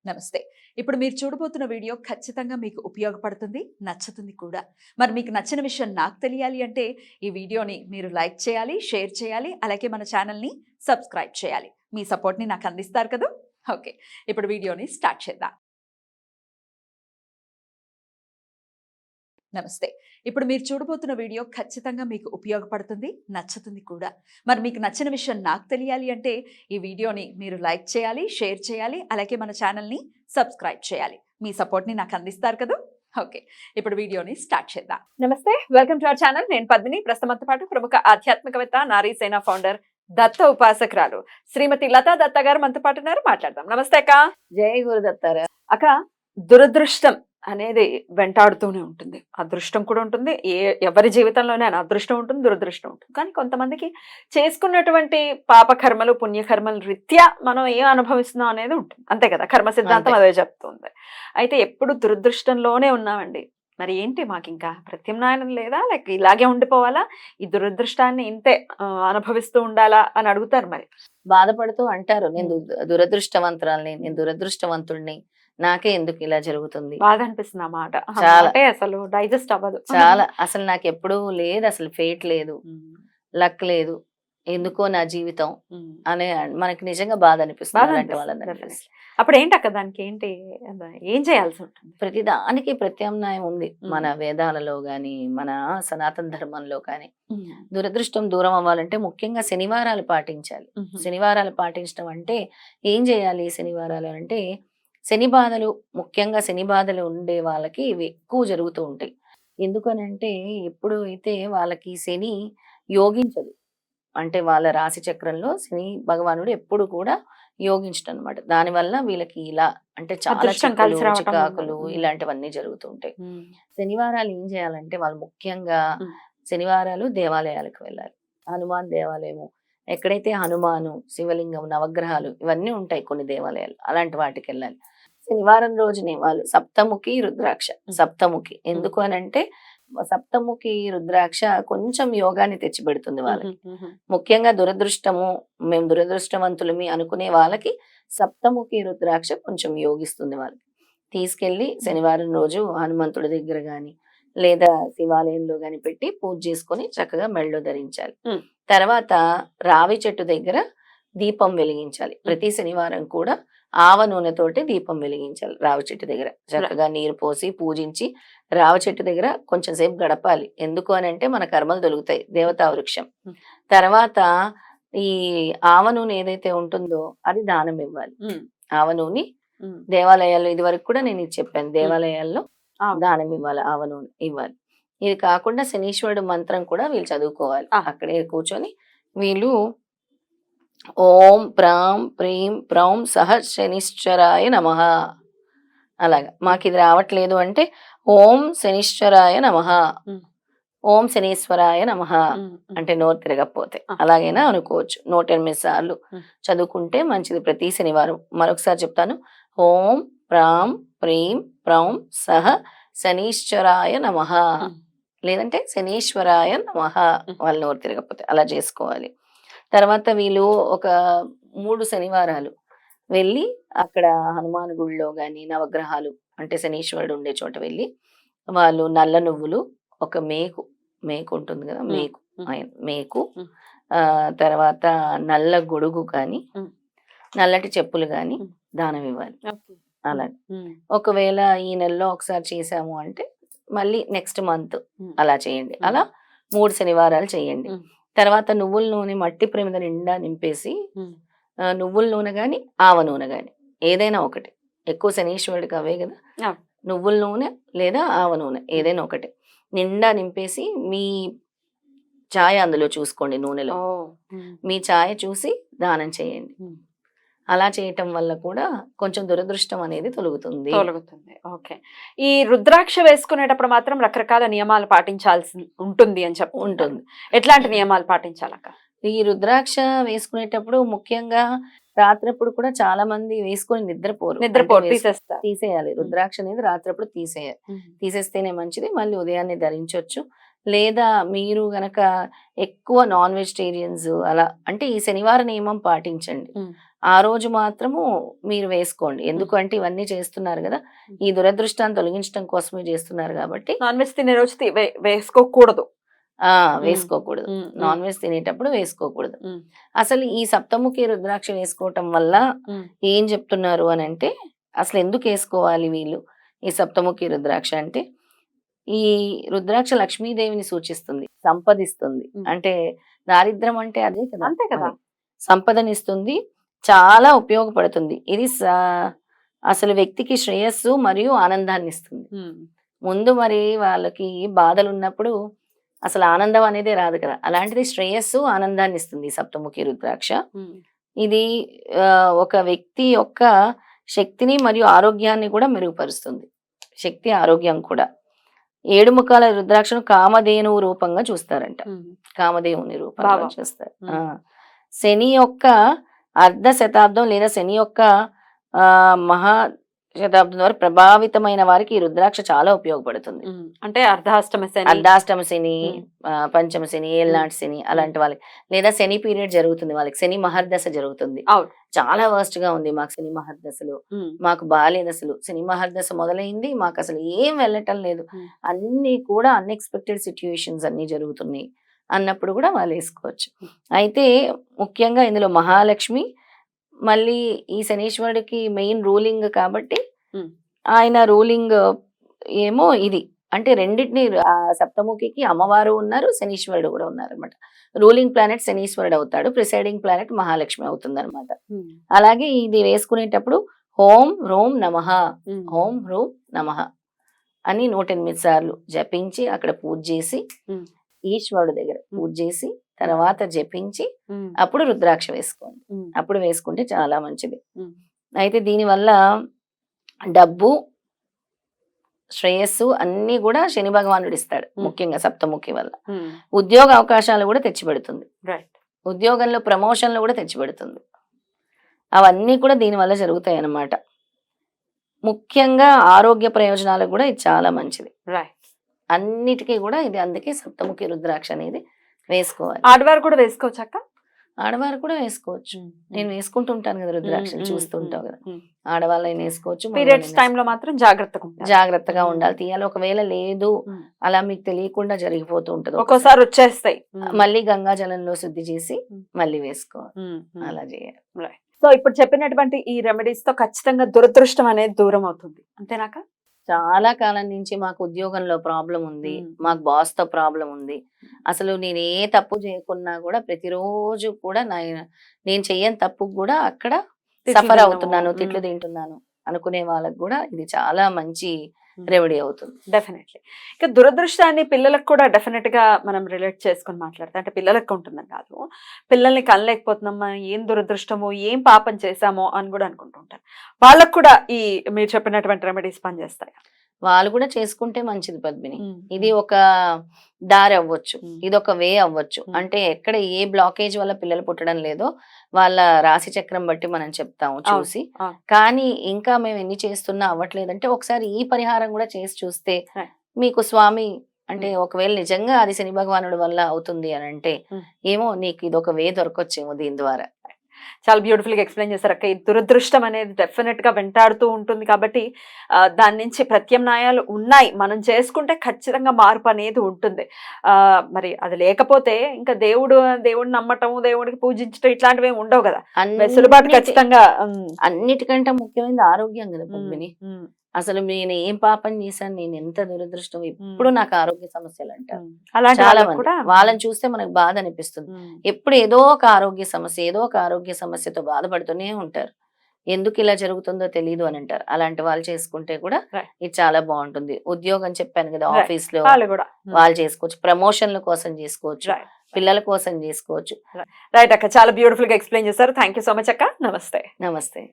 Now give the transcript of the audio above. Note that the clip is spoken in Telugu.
నమస్తే. ఇప్పుడు మీరు చూడబోతున్న వీడియో ఖచ్చితంగా మీకు ఉపయోగపడుతుంది, నచ్చుతుంది కూడా. మరి మీకు నచ్చిన విషయం నాకు తెలియాలి అంటే ఈ వీడియోని మీరు లైక్ చేయాలి, షేర్ చేయాలి, అలాగే మన ఛానల్‌ని సబ్స్క్రైబ్ చేయాలి. మీ సపోర్ట్‌ని నాకు అందిస్తారు కదూ! ఓకే. ఇప్పుడు వీడియోని స్టార్ట్ చేద్దాం. నమస్తే. ఇప్పుడు మీరు చూడబోతున్న వీడియో ఖచ్చితంగా మీకు ఉపయోగపడుతుంది, నచ్చుతుంది కూడా. మరి మీకు నచ్చిన విషయం నాకు తెలియాలి అంటే ఈ వీడియోని మీరు లైక్ చేయాలి, షేర్ చేయాలి, అలాగే మన ఛానల్‌ని సబ్స్క్రైబ్ చేయాలి. మీ సపోర్ట్‌ని నాకు అందిస్తారు కదూ! ఓకే. ఇప్పుడు వీడియోని స్టార్ట్ చేద్దాం. నమస్తే. Welcome to our channel. నేను పద్మిని. ప్రస్తుతంతో పాటు ప్రముఖ ఆధ్యాత్మికవేత్త, నారీ సేన ఫౌండర్, దత్త ఉపాసకురాలు శ్రీమతి లతా దత్త గారు మనతో పాటు ఉన్నారు. మాట్లాడదాం. నమస్తే అక్క. జై గురుదత్తారా. అక్క, దురదృష్టం అనేది వెంటాడుతూనే ఉంటుంది. అదృష్టం కూడా ఉంటుంది. ఎవరి జీవితంలోనే అదృష్టం ఉంటుంది, దురదృష్టం ఉంటుంది. కానీ కొంతమందికి చేసుకున్నటువంటి పాపకర్మలు, పుణ్యకర్మల రీత్యా మనం ఏం అనుభవిస్తున్నాం అనేది ఉంటుంది. అంతే కదా, కర్మ సిద్ధాంతం అదే చెప్తుంది. అయితే ఎప్పుడు దురదృష్టంలోనే ఉన్నామండి. మరి ఏంటి, మాకు ఇంకా ప్రత్యామ్నాయం లేదా, లేక ఇలాగే ఉండిపోవాలా, ఈ దురదృష్టాన్ని ఇంతే అనుభవిస్తూ ఉండాలా అని అడుగుతారు. మరి బాధపడుతూ అంటారు, నేను దురదృష్టవంతురాల్ని, నేను దురదృష్టవంతుడిని, నాకే ఎందుకు ఇలా జరుగుతుంది. బాధ అనిపిస్తుంది ఆ మాట. చాలా. అసలు డైజెస్ట్ అవ్వదు. చాలా. అసలు నాకు ఎప్పుడూ లేదు, అసలు ఫేట్ లేదు, లక్ లేదు, ఎందుకో నా జీవితం అనే మనకి నిజంగా బాధ అనిపిస్తుంది. అప్పుడు ఏంటి అక్క, దానికి ఏంటి, ఏం చేయాల్సి ఉంటుంది? ప్రతిదానికి ప్రత్యామ్నాయం ఉంది. మన వేదాలలో గాని, మన సనాతన ధర్మంలో కానీ. దురదృష్టం దూరం అవ్వాలంటే ముఖ్యంగా శనివారాలు పాటించాలి. శనివారాలు పాటించడం అంటే ఏం చేయాలి? శనివారాలు అంటే శని బాధలు, ముఖ్యంగా శని బాధలు ఉండే వాళ్ళకి ఇవి ఎక్కువ జరుగుతూ ఉంటాయి. ఎందుకనంటే ఎప్పుడు అయితే వాళ్ళకి శని యోగించదు, అంటే వాళ్ళ రాశి చక్రంలో శని భగవానుడు ఎప్పుడు కూడా యోగించడం అనమాట. దానివల్ల వీళ్ళకి ఇలా అంటే చాలా చికాకులు ఇలాంటివన్నీ జరుగుతూ ఉంటాయి. శనివారాలు ఏం చేయాలంటే వాళ్ళు ముఖ్యంగా శనివారాలు దేవాలయాలకు వెళ్ళాలి. హనుమాన్ దేవాలయము, ఎక్కడైతే హనుమాను, శివలింగం, నవగ్రహాలు ఇవన్నీ ఉంటాయి కొన్ని దేవాలయాలు, అలాంటి వాటికి వెళ్ళాలి. శనివారం రోజునే వాళ్ళు సప్తముఖి రుద్రాక్ష, సప్తముఖి ఎందుకు అని అంటే సప్తముఖి రుద్రాక్ష కొంచెం యోగాన్ని తెచ్చిపెడుతుంది వాళ్ళకి. ముఖ్యంగా దురదృష్టము, మేము దురదృష్టవంతులమి అనుకునే వాళ్ళకి సప్తముఖి రుద్రాక్ష కొంచెం యోగిస్తుంది వాళ్ళకి. తీసుకెళ్లి శనివారం రోజు హనుమంతుడి దగ్గర గాని లేదా శివాలయంలో గాని పెట్టి పూజ చేసుకొని చక్కగా మెళ్ళో ధరించాలి. తర్వాత రావి చెట్టు దగ్గర దీపం వెలిగించాలి. ప్రతి శనివారం కూడా ఆవ నూనెతోటి దీపం వెలిగించాలి. రావి చెట్టు దగ్గర చక్కగా నీరు పోసి పూజించి రావి చెట్టు దగ్గర కొంచెం సేపు గడపాలి. ఎందుకు అని అంటే మన కర్మలు తొలుగుతాయి, దేవతా వృక్షం. తర్వాత ఈ ఆవ నూనె ఏదైతే ఉంటుందో అది దానం ఇవ్వాలి. ఆవ నూనె దేవాలయాల్లో, ఇది వరకు కూడా నేను ఇది చెప్పాను, దేవాలయాల్లో దానం ఇవ్వాలి, ఆవ నూనె ఇవ్వాలి. ఇది కాకుండా శనీశ్వరుడు మంత్రం కూడా వీళ్ళు చదువుకోవాలి. అక్కడే కూర్చొని వీళ్ళు ఓం ప్రాం ప్రీం ప్రౌం సహ శనిశ్చరాయ నమః, అలాగా. మాకు ఇది రావట్లేదు అంటే ఓం శనిశ్చరాయ నమః, ఓం శనీశ్వరాయ నమః అంటే నోరు తిరగకపోతే అలాగైనా అనుకోవచ్చు. 108 సార్లు చదువుకుంటే మంచిది ప్రతి శనివారం. మరొకసారి చెప్తాను, ఓం ప్రాం ప్రీం ప్రౌం సహ శనీశ్వరాయ నమః, లేదంటే శనీశ్వరాయ నమః, వాళ్ళ నోరు తిరగకపోతే అలా చేసుకోవాలి. తర్వాత వీళ్ళు ఒక 3 శనివారాలు వెళ్ళి అక్కడ హనుమాన్ గుడిలో గాని, నవగ్రహాలు అంటే శనీశ్వరుడు ఉండే చోట వెళ్ళి వాళ్ళు నల్ల నువ్వులు, ఒక మేకు ఉంటుంది కదా, మేకు తర్వాత నల్ల గొడుగు కానీ, నల్లటి చెప్పులు కానీ దానం ఇవ్వాలి. అలా ఒకవేళ ఈ నెలలో ఒకసారి చేసాము అంటే మళ్ళీ నెక్స్ట్ మంత్ అలా చేయండి. అలా 3 శనివారాలు చేయండి. తర్వాత నువ్వుల నూనె మట్టి ప్రమిద నిండా నింపేసి, నువ్వుల నూనె గాని ఆవ నూనె గాని ఏదైనా ఒకటి, ఎక్కువ శనీశ్వరుడికి అవే కదా, నువ్వుల నూనె లేదా ఆవ నూనె ఏదైనా ఒకటి నిండా నింపేసి మీ ఛాయ అందులో చూసుకోండి, నూనెలో మీ ఛాయ చూసి దానం చేయండి. అలా చేయటం వల్ల కూడా కొంచెం దురదృష్టం అనేది తొలగుతుంది. ఓకే. ఈ రుద్రాక్ష వేసుకునేటప్పుడు మాత్రం రకరకాల నియమాలు పాటించాల్సి ఉంటుంది అని ఉంటుంది. ఎట్లాంటి నియమాలు పాటించాలక్క? ఈ రుద్రాక్ష వేసుకునేటప్పుడు ముఖ్యంగా రాత్రప్పుడు కూడా చాలా మంది వేసుకొని నిద్రపోరు, తీసేయాలి. రుద్రాక్ష అనేది రాత్రప్పుడు తీసేయాలి. తీసేస్తేనే మంచిది. మళ్ళీ ఉదయాన్నే ధరించవచ్చు. లేదా మీరు గనక ఎక్కువ నాన్ వెజిటేరియన్స్ అలా అంటే ఈ శనివార నియమం పాటించండి. ఆ రోజు మాత్రము మీరు వేసుకోండి. ఎందుకంటే ఇవన్నీ చేస్తున్నారు కదా, ఈ దురదృష్టాన్ని తొలగించడం కోసమే చేస్తున్నారు కాబట్టి నాన్ వెజ్ తినే రోజు వేసుకోకూడదు. వేసుకోకూడదు. నాన్ వెజ్ తినేటప్పుడు వేసుకోకూడదు. అసలు ఈ సప్తముఖి రుద్రాక్ష వేసుకోవటం వల్ల ఏం చెప్తున్నారు అని అంటే, అసలు ఎందుకు వేసుకోవాలి వీళ్ళు ఈ సప్తముఖి రుద్రాక్ష అంటే, ఈ రుద్రాక్ష లక్ష్మీదేవిని సూచిస్తుంది, సంపదిస్తుంది. అంటే దారిద్రం అంటే అదే కదా, అంతే కదా. సంపదనిస్తుంది, చాలా ఉపయోగపడుతుంది. ఇది అసలు వ్యక్తికి శ్రేయస్సు మరియు ఆనందాన్ని ఇస్తుంది. ముందు మరి వాళ్ళకి బాధలు ఉన్నప్పుడు అసలు ఆనందం అనేది రాదు కదా, అలాంటిది శ్రేయస్సు ఆనందాన్ని ఇస్తుంది సప్తముఖి రుద్రాక్ష. ఇది ఒక వ్యక్తి యొక్క శక్తిని మరియు ఆరోగ్యాన్ని కూడా మెరుగుపరుస్తుంది. శక్తి ఆరోగ్యం కూడా. 7 ముఖాల రుద్రాక్షను కామధేనువు రూపంగా చూస్తారంట, కామధేవుని రూపంగా చూస్తారు. శని యొక్క అర్ధ శతాబ్దం లేదా శని యొక్క మహా శతాబ్దం ద్వారా ప్రభావితమైన వారికి ఈ రుద్రాక్ష చాలా ఉపయోగపడుతుంది. అంటే అర్ధాష్టమ శని, పంచమ శని, ఏళ్ళనాటి శని అలాంటి వాళ్ళకి, లేదా శని పీరియడ్ జరుగుతుంది వాళ్ళకి, శని మహర్దశ జరుగుతుంది. చాలా వర్స్ట్ గా ఉంది మాకు శని మహర్దశలు, మాకు బాలేదు అసలు. శని మహర్దశ మొదలైంది, మాకు అసలు ఏం వెళ్ళటం లేదు, అన్ని కూడా అన్ఎక్స్పెక్టెడ్ సిచ్యుయేషన్స్ అన్ని జరుగుతున్నాయి అన్నప్పుడు కూడా వాళ్ళు వేసుకోవచ్చు. అయితే ముఖ్యంగా ఇందులో మహాలక్ష్మి, మళ్ళీ ఈ శనీశ్వరుడికి మెయిన్ రూలింగ్ కాబట్టి ఆయన రూలింగ్ ఏమో ఇది అంటే రెండింటిని, సప్తముఖికి అమ్మవారు ఉన్నారు, శనీశ్వరుడు కూడా ఉన్నారు అనమాట. రూలింగ్ ప్లానెట్ శనీశ్వరుడు అవుతాడు, ప్రిసైడింగ్ ప్లానెట్ మహాలక్ష్మి అవుతుంది అనమాట. అలాగే ఇది వేసుకునేటప్పుడు ఓం హ్రూం నమః, ఓం హ్రూం నమః అని 108 సార్లు జపించి అక్కడ పూజ చేసి, ఈశ్వరుడు దగ్గర పూజ చేసి తర్వాత జపించి అప్పుడు రుద్రాక్ష వేసుకోండి. అప్పుడు వేసుకుంటే చాలా మంచిది. అయితే దీనివల్ల డబ్బు, శ్రేయస్సు అన్ని కూడా శని భగవానుడు ఇస్తాడు, ముఖ్యంగా సప్తముఖి వల్ల. ఉద్యోగ అవకాశాలు కూడా తెచ్చిపెడుతుంది, ఉద్యోగంలో ప్రమోషన్లు కూడా తెచ్చిపెడుతుంది. అవన్నీ కూడా దీనివల్ల జరుగుతాయి అన్నమాట. ముఖ్యంగా ఆరోగ్య ప్రయోజనాలకు కూడా ఇది చాలా మంచిది. అన్నిటికీ కూడా ఇది, అందుకే సప్తముఖి రుద్రాక్ష అనేది వేసుకోవాలి. ఆడవారు కూడా వేసుకోవచ్చు అక్క? ఆడవారు కూడా వేసుకోవచ్చు. నేను వేసుకుంటుంటాను కదా రుద్రాక్ష, చూస్తుంటావు కదా, ఆడవాళ్ళని వేసుకోవచ్చు. పీరియడ్స్ టైంలో మాత్రం జాగ్రత్తగా ఉండాలి, తీయాలి. ఒకవేళ లేదు అలా మీకు తెలియకుండా జరిగిపోతూ ఉంటది, ఒక్కోసారి వచ్చేస్తాయి, మళ్ళీ గంగా జలంలో శుద్ధి చేసి మళ్ళీ వేసుకోవాలి, అలా చేయాలి. సో ఇప్పుడు చెప్పినటువంటి ఈ రెమెడీస్ తో ఖచ్చితంగా దురదృష్టం అనేది దూరం అవుతుంది, అంతేనాక? చాలా కాలం నుంచి మాకు ఉద్యోగంలో ప్రాబ్లం ఉంది, మాకు బాస్ తో ప్రాబ్లం ఉంది, అసలు నేను ఏ తప్పు చేయకున్నా కూడా ప్రతిరోజు కూడా నేను చెయ్యని తప్పు కూడా అక్కడ సఫర్ అవుతున్నాను, తిట్లు తింటున్నాను అనుకునే వాళ్ళకి కూడా ఇది చాలా మంచి రెమెడీ అవుతుంది. డెఫినెట్లీ. ఇక దురదృష్టాన్ని పిల్లలకు కూడా డెఫినెట్ గా మనం రిలేట్ చేసుకుని మాట్లాడతాం. అంటే పిల్లలకు ఉంటుందని కాదు, పిల్లల్ని కనలేకపోతున్నామా, ఏం దురదృష్టమో, ఏం పాపం చేశామో అని కూడా అనుకుంటూ ఉంటారు. వాళ్ళకు కూడా ఈ మీరు చెప్పినటువంటి రెమెడీస్ పనిచేస్తాయి? వాళ్ళు కూడా చేసుకుంటే మంచిది పద్మిని. ఇది ఒక దారి అవ్వచ్చు, ఇది ఒక వే అవ్వచ్చు. అంటే ఎక్కడ ఏ బ్లాకేజ్ వల్ల పిల్లలు పుట్టడం లేదో వాళ్ళ రాశి చక్రం బట్టి మనం చెప్తాము చూసి. కానీ ఇంకా మేము ఎన్ని చేస్తున్నా అవ్వట్లేదంటే ఒకసారి ఈ పరిహారం కూడా చేసి చూస్తే మీకు స్వామి అంటే ఒకవేళ నిజంగా అది శని భగవానుడి వల్ల అవుతుంది అని అంటే ఏమో నీకు ఇది ఒక వే దొరకొచ్చేమో దీని ద్వారా. చాలా బ్యూటిఫుల్ గా ఎక్స్ప్లెయిన్ చేశారు అక్క. ఈ దురదృష్టం అనేది డెఫినెట్ గా వెంటాడుతూ ఉంటుంది కాబట్టి దాని నుంచి ప్రత్యామ్నాయాలు ఉన్నాయి, మనం చేసుకుంటే ఖచ్చితంగా మార్పు అనేది ఉంటుంది. మరి అది లేకపోతే ఇంకా దేవుడిని నమ్మటం, దేవుడికి పూజించడం ఇట్లాంటివి ఏమి ఉండవు కదా, వెసులుబాటు ఖచ్చితంగా. అన్నిటికంటే ముఖ్యమైనది ఆరోగ్యం కదా పద్మిని. అసలు నేను ఏం పాపం చేశాను, నేను ఎంత దురదృష్టం, ఎప్పుడు నాకు ఆరోగ్య సమస్యలు అంటారు చాలా మంది. వాళ్ళని చూస్తే మనకు బాధ అనిపిస్తుంది. ఎప్పుడు ఏదో ఒక ఆరోగ్య సమస్యతో బాధపడుతూనే ఉంటారు. ఎందుకు ఇలా జరుగుతుందో తెలియదు అని అంటారు. అలాంటి వాళ్ళు చేసుకుంటే కూడా ఇది చాలా బాగుంటుంది. ఉద్యోగం చెప్పాను కదా, ఆఫీస్ లో వాళ్ళు చేసుకోవచ్చు, ప్రమోషన్ల కోసం చేసుకోవచ్చు, పిల్లల కోసం చేసుకోవచ్చు. రైట్ అక్క, చాలా బ్యూటిఫుల్ గా ఎక్స్ప్లెయిన్ చేశారు. థ్యాంక్ యూ సో మచ్ అక్క. నమస్తే. నమస్తే.